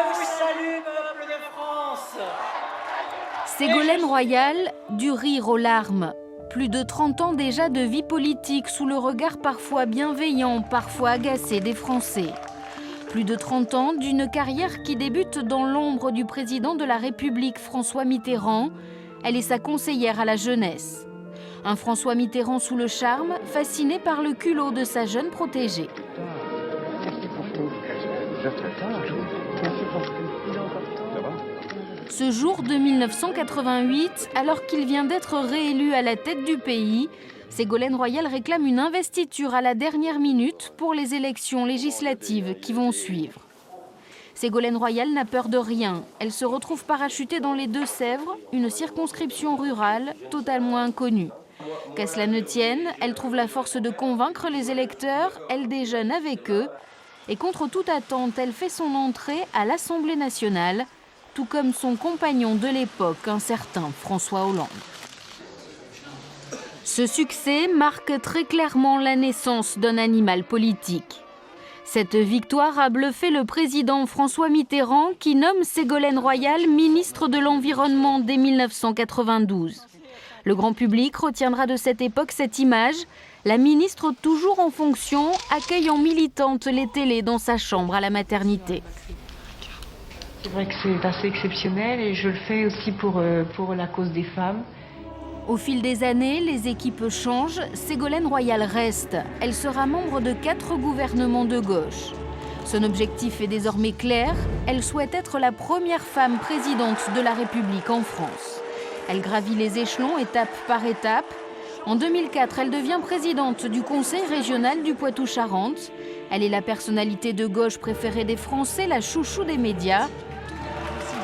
vous salue, peuple de France. Ségolène Royal, du rire aux larmes. Plus de 30 ans déjà de vie politique sous le regard parfois bienveillant, parfois agacé des Français. Plus de 30 ans d'une carrière qui débute dans l'ombre du président de la République François Mitterrand. Elle est sa conseillère à la jeunesse. Un François Mitterrand sous le charme, fasciné par le culot de sa jeune protégée. Ce jour de 1988, alors qu'il vient d'être réélu à la tête du pays, Ségolène Royal réclame une investiture à la dernière minute pour les élections législatives qui vont suivre. Ségolène Royal n'a peur de rien. Elle se retrouve parachutée dans les Deux-Sèvres, une circonscription rurale totalement inconnue. Qu'à cela ne tienne, elle trouve la force de convaincre les électeurs, elle déjeune avec eux. Et contre toute attente, elle fait son entrée à l'Assemblée nationale, tout comme son compagnon de l'époque, un certain François Hollande. Ce succès marque très clairement la naissance d'un animal politique. Cette victoire a bluffé le président François Mitterrand qui nomme Ségolène Royal ministre de l'Environnement dès 1992. Le grand public retiendra de cette époque cette image, la ministre toujours en fonction, accueillant militante les télés dans sa chambre à la maternité. C'est vrai que c'est assez exceptionnel et je le fais aussi pour la cause des femmes. Au fil des années, les équipes changent, Ségolène Royal reste. Elle sera membre de 4 gouvernements de gauche. Son objectif est désormais clair, elle souhaite être la première femme présidente de la République en France. Elle gravit les échelons étape par étape. En 2004, elle devient présidente du Conseil régional du Poitou-Charentes. Elle est la personnalité de gauche préférée des Français, la chouchou des médias.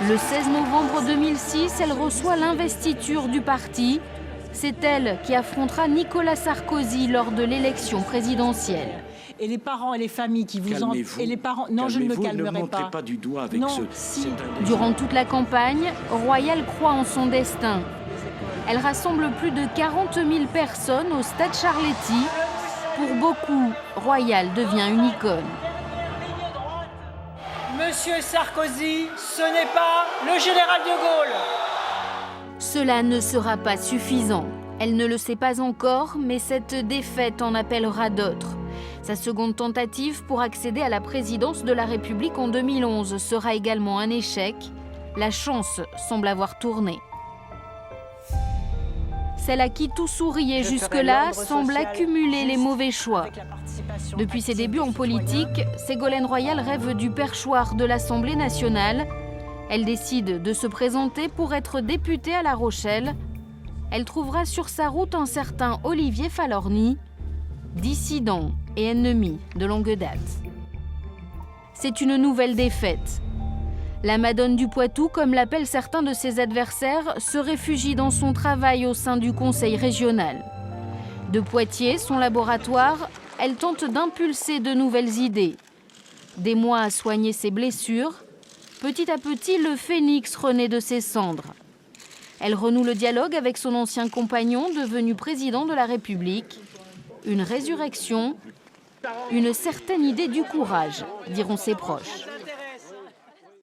Le 16 novembre 2006, elle reçoit l'investiture du parti. C'est elle qui affrontera Nicolas Sarkozy lors de l'élection présidentielle. Et les parents et les familles qui vous en... Et les parents... Non, je ne me calmerai ne montrez pas du doigt avec non, ce... si. Durant toute la campagne, Royal croit en son destin. Elle rassemble plus de 40 000 personnes au stade Charletti. Pour beaucoup, Royal devient une icône. Monsieur Sarkozy, ce n'est pas le général de Gaulle. Cela ne sera pas suffisant. Elle ne le sait pas encore, mais cette défaite en appellera d'autres. Sa seconde tentative pour accéder à la présidence de la République en 2011 sera également un échec. La chance semble avoir tourné. Celle à qui tout souriait jusque-là semble accumuler les mauvais choix. Depuis ses débuts en politique, Ségolène Royal rêve du perchoir de l'Assemblée nationale. Elle décide de se présenter pour être députée à La Rochelle. Elle trouvera sur sa route un certain Olivier Falorni, dissident et ennemi de longue date. C'est une nouvelle défaite. La Madone du Poitou, comme l'appellent certains de ses adversaires, se réfugie dans son travail au sein du Conseil régional. De Poitiers, son laboratoire, elle tente d'impulser de nouvelles idées. Des mois à soigner ses blessures, petit à petit, le phénix renaît de ses cendres. Elle renoue le dialogue avec son ancien compagnon, devenu président de la République. Une résurrection, une certaine idée du courage, diront ses proches.